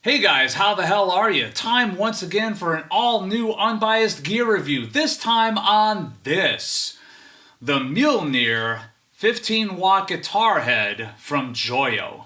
Hey guys, how the hell are you? Time once again for an all-new unbiased gear review. This time on this. The Mjolnir 15-watt guitar head from Joyo.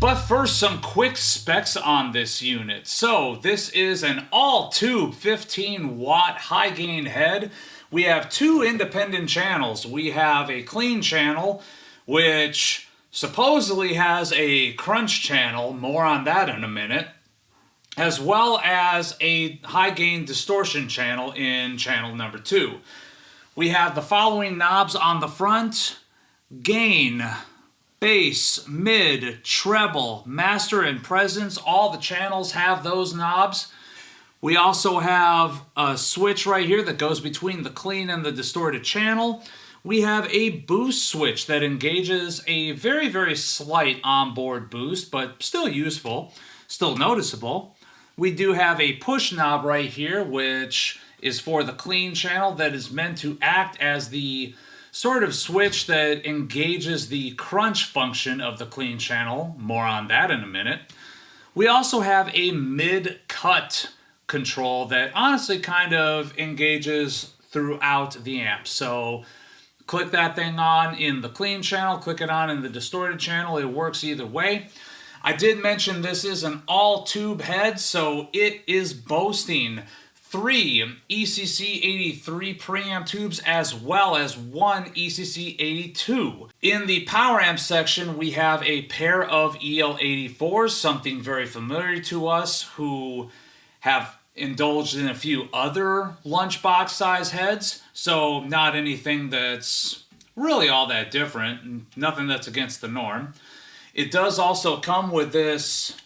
But first, some quick specs on this unit. So this is an all-tube 15-watt high-gain head. We have two independent channels. We have a clean channel, which supposedly has a crunch channel, more on that in a minute, as well as a high-gain distortion channel in channel number 2. We have the following knobs on the front: gain, bass, mid, treble, master, and presence. All the channels have those knobs. We also have a switch right here that goes between the clean and the distorted channel. We have a boost switch that engages a very, very slight onboard boost, but still useful, still noticeable. We do have a push knob right here, which is for the clean channel, that is meant to act as the sort of switch that engages the crunch function of the clean channel. More on that in a minute. We also have a mid-cut control that honestly kind of engages throughout the amp. So click that thing on in the clean channel, click it on in the distorted channel. It works either way. I did mention this is an all-tube head, so it is boasting 3 ECC83 preamp tubes as well as 1 ECC82. In the power amp section, we have a pair of EL84s, something very familiar to us who have indulged in a few other lunchbox size heads, so not anything that's really all that different, nothing that's against the norm. It does also come with this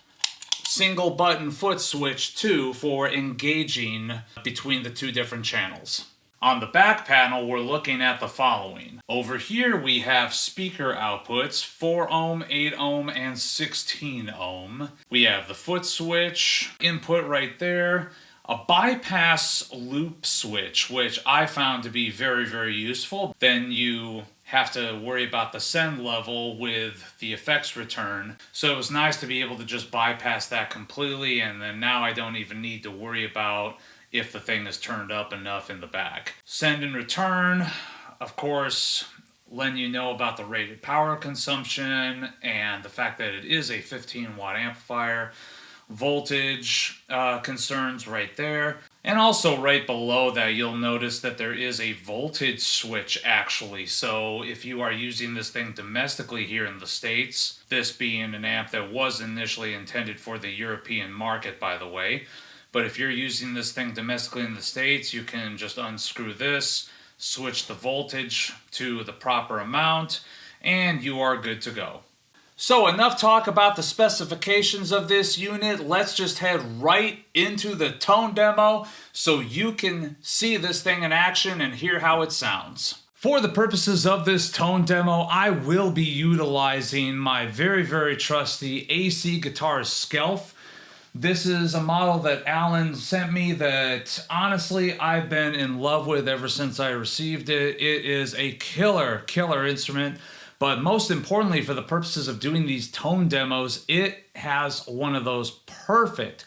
single button foot switch too for engaging between the two different channels. On the back panel, we're looking at the following. Over here we have speaker outputs, 4 ohm, 8 ohm, and 16 ohm. We have the foot switch input right there, a bypass loop switch, which I found to be very, very useful. Then you have to worry about the send level with the effects return. So it was nice to be able to just bypass that completely, and then now I don't even need to worry about if the thing is turned up enough in the back. Send and return, of course, letting you know about the rated power consumption and the fact that it is a 15-watt amplifier. Voltage concerns right there. And also right below that, you'll notice that there is a voltage switch actually. So if you are using this thing domestically here in the States, this being an amp that was initially intended for the European market, by the way, but if you're using this thing domestically in the States, you can just unscrew this, switch the voltage to the proper amount, and you are good to go. So enough talk about the specifications of this unit. Let's just head right into the tone demo so you can see this thing in action and hear how it sounds. For the purposes of this tone demo, I will be utilizing my very, very trusty AC Guitars Skelf. This is a model that Alan sent me that honestly I've been in love with ever since I received it. It is a killer instrument, but most importantly for the purposes of doing these tone demos, it has one of those perfect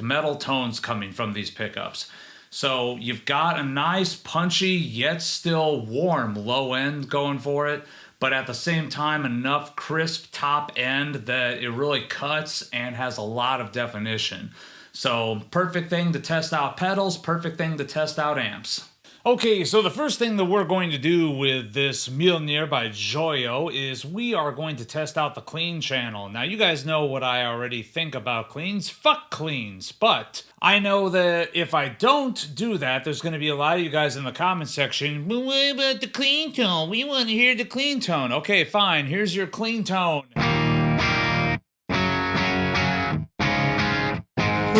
metal tones coming from these pickups. So you've got a nice punchy yet still warm low end going for it, but at the same time enough crisp top end that it really cuts and has a lot of definition. So perfect thing to test out pedals, perfect thing to test out amps. Okay, so the first thing that we're going to do with this Mjolnir by Joyo is we are going to test out the clean channel. Now, you guys know what I already think about cleans. Fuck cleans. But I know that if I don't do that, there's going to be a lot of you guys in the comment section, but what about the clean tone? We want to hear the clean tone. Okay, fine. Here's your clean tone.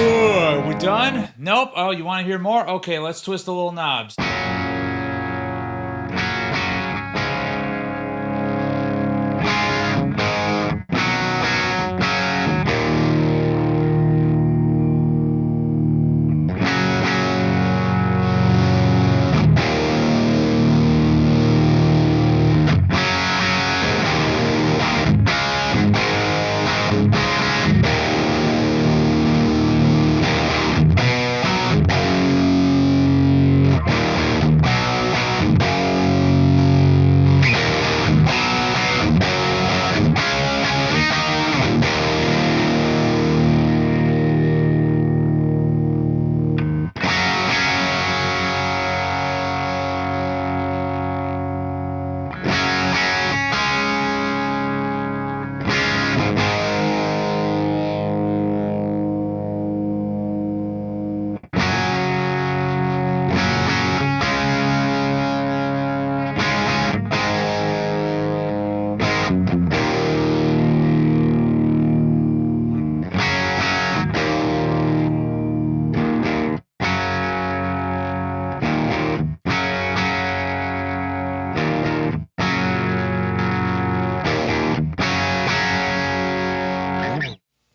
Are we done? Nope. Oh, you want to hear more? Okay, let's twist the little knobs.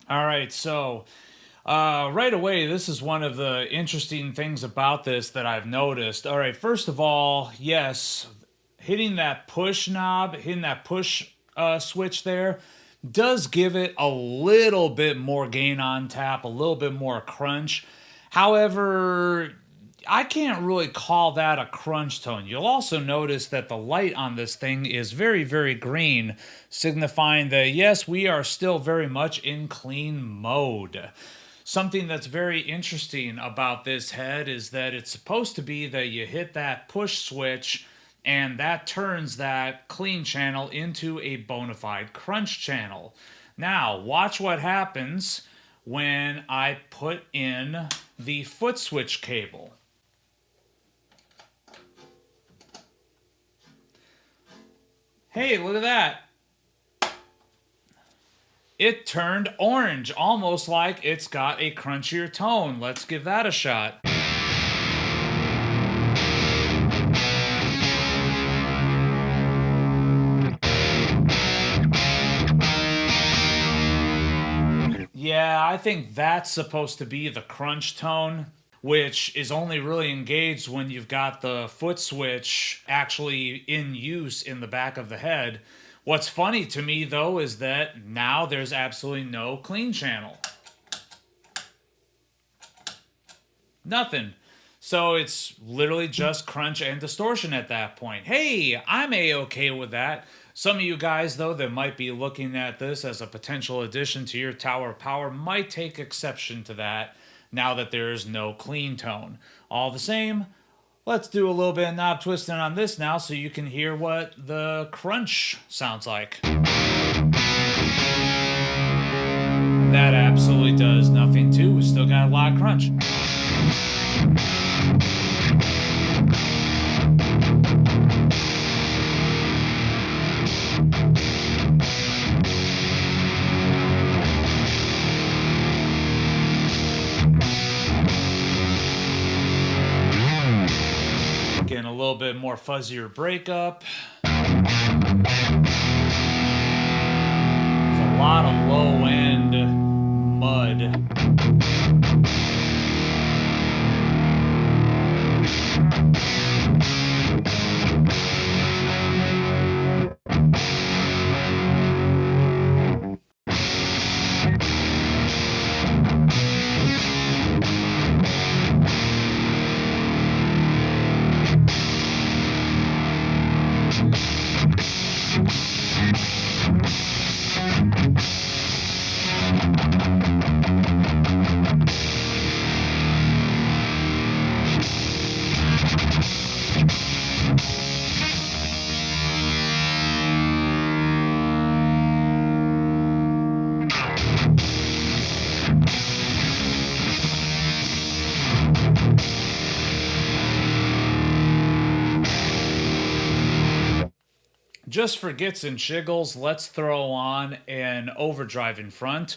Alright, so right away, this is one of the interesting things about this that I've noticed. Alright, first of all, yes, hitting that push knob, hitting that push switch there, does give it a little bit more gain on tap, a little bit more crunch. However, I can't really call that a crunch tone. You'll also notice that the light on this thing is very green, signifying that yes, we are still very much in clean mode. Something that's very interesting about this head is that it's supposed to be that you hit that push switch and that turns that clean channel into a bona fide crunch channel. Now, watch what happens when I put in the foot switch cable. Hey, look at that. It turned orange, almost like it's got a crunchier tone. Let's give that a shot. Yeah, I think that's supposed to be the crunch tone, which is only really engaged when you've got the foot switch actually in use in the back of the head. What's funny to me, though, is that now there's absolutely no clean channel. Nothing. So it's literally just crunch and distortion at that point. Hey, I'm A-okay with that. Some of you guys, though, that might be looking at this as a potential addition to your Tower of Power might take exception to that now that there is no clean tone. All the same, let's do a little bit of knob twisting on this now so you can hear what the crunch sounds like. That absolutely does nothing too. We still got a lot of crunch. Getting a little bit more fuzzier breakup. There's a lot of low end mud. Just for gits and shiggles, let's throw on an overdrive in front.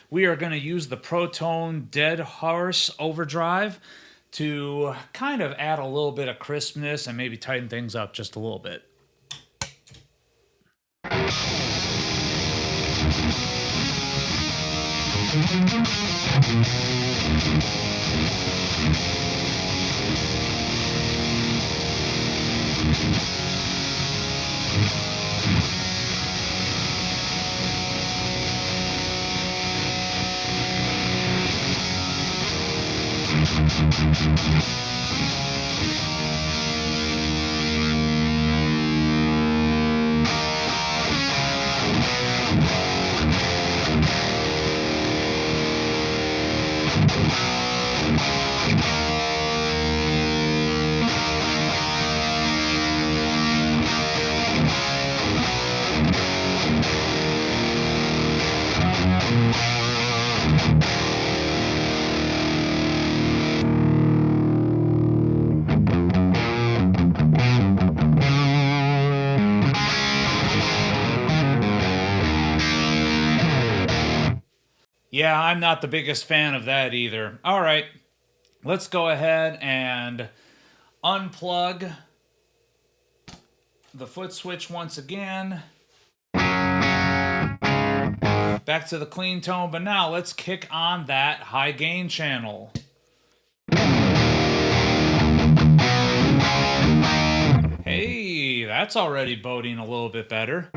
We are going to use the Protone Dead Horse overdrive to kind of add a little bit of crispness and maybe tighten things up just a little bit. Yeah, I'm not the biggest fan of that either. All right, let's go ahead and unplug the foot switch once again. Back to the clean tone, but now let's kick on that high gain channel. Hey, that's already boding a little bit better.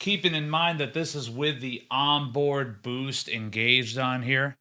Keeping in mind that this is with the onboard boost engaged on here.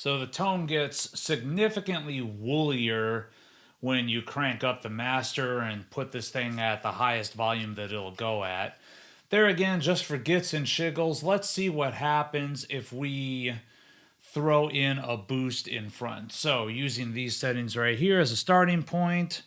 So the tone gets significantly woolier when you crank up the master and put this thing at the highest volume that it'll go at. There again, just for gits and shiggles, let's see what happens if we throw in a boost in front. So using these settings right here as a starting point.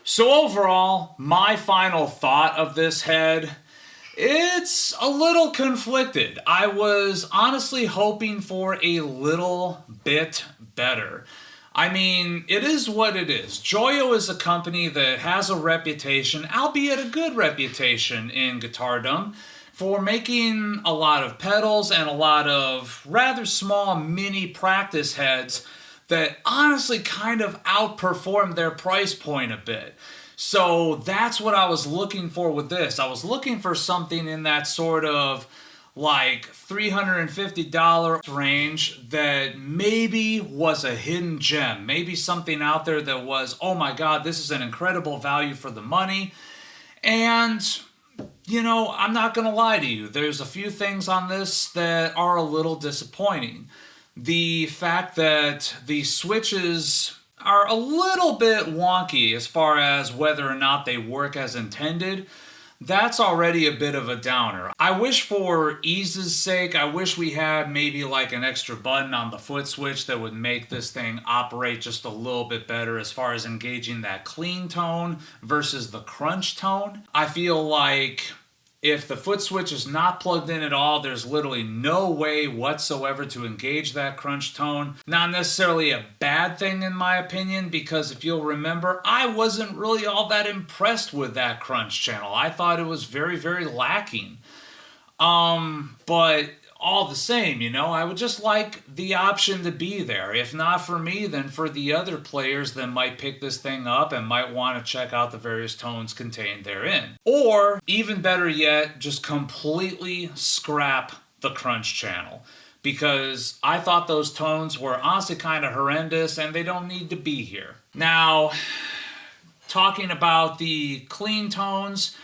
So overall, my final thought of this head, it's a little conflicted. I was honestly hoping for a little bit better. I mean, it is what it is. Joyo is a company that has a reputation, albeit a good reputation in guitardom, for making a lot of pedals and a lot of rather small mini practice heads that honestly kind of outperform their price point a bit. So that's what I was looking for with this. I was looking for something in that sort of like $350 range that maybe was a hidden gem. Maybe something out there that was, oh my God, this is an incredible value for the money. And you know, I'm not going to lie to you. There's a few things on this that are a little disappointing. The fact that the switches are a little bit wonky as far as whether or not they work as intended, that's already a bit of a downer. I wish for ease's sake, I wish we had maybe like an extra button on the foot switch that would make this thing operate just a little bit better as far as engaging that clean tone versus the crunch tone. I feel like if the foot switch is not plugged in at all, there's literally no way whatsoever to engage that crunch tone. Not necessarily a bad thing in my opinion, because if you'll remember, I wasn't really all that impressed with that crunch channel. I thought it was very, very lacking. But all the same, you know, I would just like the option to be there. If not for me, then for the other players that might pick this thing up and might want to check out the various tones contained therein. Or, even better yet, just completely scrap the crunch channel. because I thought those tones were honestly kind of horrendous and they don't need to be here. Now, talking about the clean tones,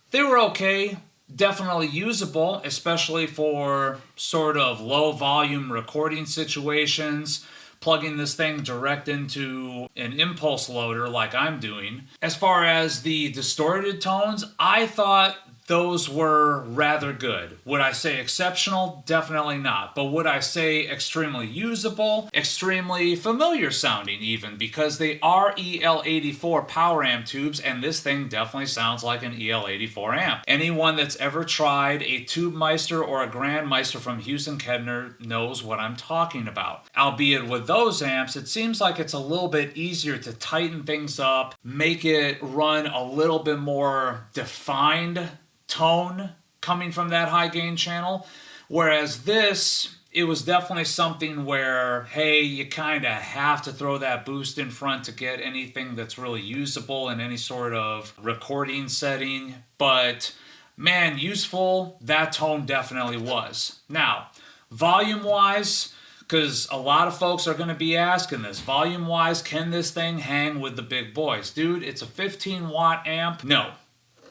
they were okay. Definitely usable, especially for sort of low volume recording situations, plugging this thing direct into an impulse loader like I'm doing. As far as the distorted tones, I thought those were rather good. Would I say exceptional? Definitely not. But would I say extremely usable? Extremely familiar sounding even, because they are EL84 power amp tubes, and this thing definitely sounds like an EL84 amp. Anyone that's ever tried a Tube Meister or a Grandmeister from Houston Kedner knows what I'm talking about. Albeit with those amps, it seems like it's a little bit easier to tighten things up, make it run a little bit more defined tone coming from that high gain channel. Whereas this, it was definitely something where, hey, you kind of have to throw that boost in front to get anything that's really usable in any sort of recording setting. But man, useful, that tone definitely was. Now, volume-wise, because a lot of folks are going to be asking this, volume-wise, can this thing hang with the big boys? Dude, it's a 15-watt amp. No.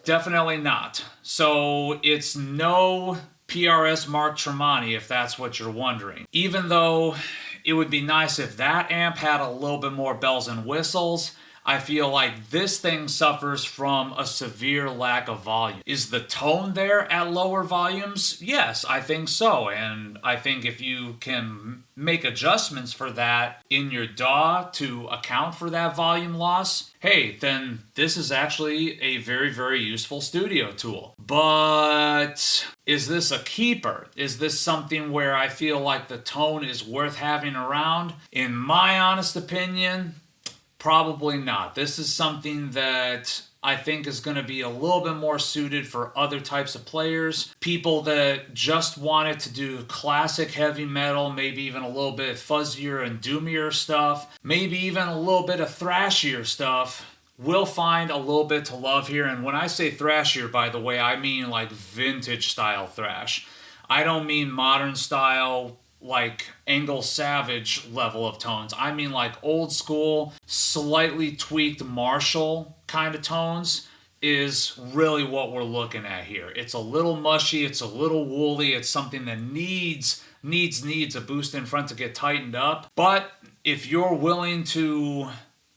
Definitely not. So it's no PRS Mark Tremonti, if that's what you're wondering. Even though it would be nice if that amp had a little bit more bells and whistles, I feel like this thing suffers from a severe lack of volume. Is the tone there at lower volumes? Yes, I think so. And I think if you can make adjustments for that in your DAW to account for that volume loss, hey, then this is actually a very, very useful studio tool. But is this a keeper? Is this something where I feel like the tone is worth having around? In my honest opinion, probably not. This is something that I think is going to be a little bit more suited for other types of players. People that just wanted to do classic heavy metal, maybe even a little bit fuzzier and doomier stuff, maybe even a little bit of thrashier stuff, will find a little bit to love here. And when I say thrashier, by the way, I mean like vintage style thrash. I don't mean modern style, like Angle Savage level of tones. I mean like old school, slightly tweaked Marshall kind of tones is really what we're looking at here. It's a little mushy, it's a little woolly, it's something that needs a boost in front to get tightened up. But if you're willing to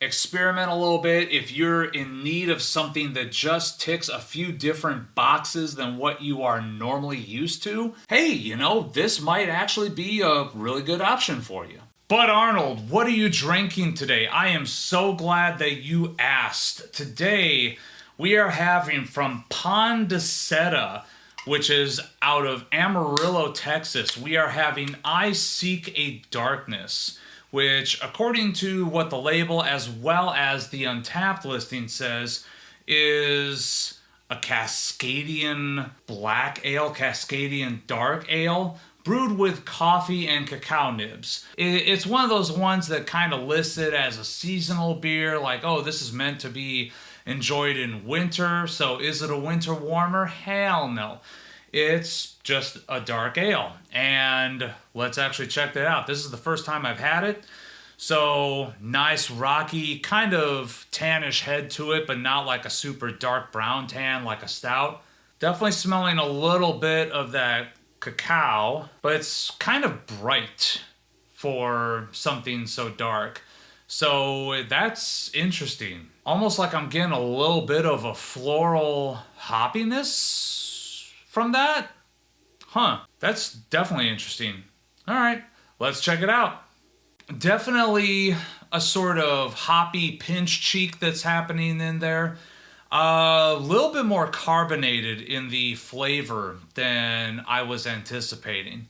experiment a little bit, if you're in need of something that just ticks a few different boxes than what you are normally used to, hey, you know, this might actually be a really good option for you. But Arnold, what are you drinking today? I am so glad that you asked. Today, we are having from Pondicetta, which is out of Amarillo, Texas. We are having I Seek a Darkness, which, according to what the label as well as the Untapped listing says, is a Cascadian Black Ale, Cascadian Dark Ale, brewed with coffee and cacao nibs. It's one of those ones that kind of lists it as a seasonal beer, like, oh, this is meant to be enjoyed in winter, so is it a winter warmer? Hell no. It's just a dark ale. And let's actually check that out. This is the first time I've had it. So nice, rocky, kind of tannish head to it, but not like a super dark brown tan like a stout. Definitely smelling a little bit of that cacao, but it's kind of bright for something so dark. So that's interesting. Almost like I'm getting a little bit of a floral hoppiness from that. Huh, that's definitely interesting. All right, let's check it out. Definitely a sort of hoppy pinch cheek that's happening in there. A little bit more carbonated in the flavor than I was anticipating.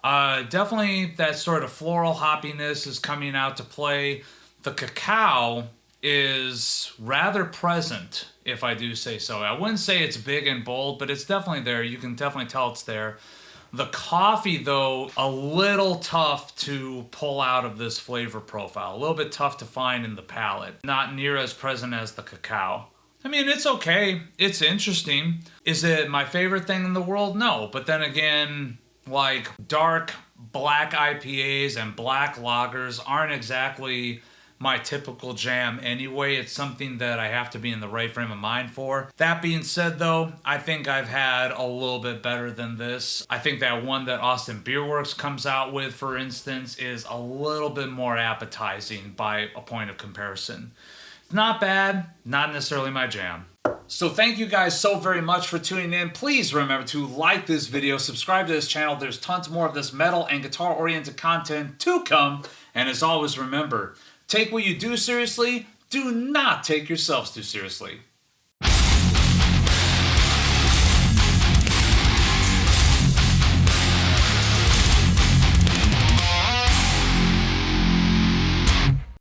Definitely that sort of floral hoppiness is coming out to play. The cacao is rather present, if I do say so. I wouldn't say it's big and bold, but it's definitely there. You can definitely tell it's there. The coffee, though, a little tough to pull out of this flavor profile. A little bit tough to find in the palate. Not near as present as the cacao. I mean, it's okay. It's interesting. Is it my favorite thing in the world? No. But then again, like dark black IPAs and black lagers aren't exactly my typical jam anyway. It's something that I have to be in the right frame of mind for. That being said though, I think I've had a little bit better than this. I think that one that Austin Beer Works comes out with, for instance, is a little bit more appetizing by a point of comparison. Not bad, not necessarily my jam. So thank you guys so very much for tuning in. Please remember to like this video, subscribe to this channel. There's tons more of this metal and guitar oriented content to come. And as always, remember, take what you do seriously. Do not take yourselves too seriously.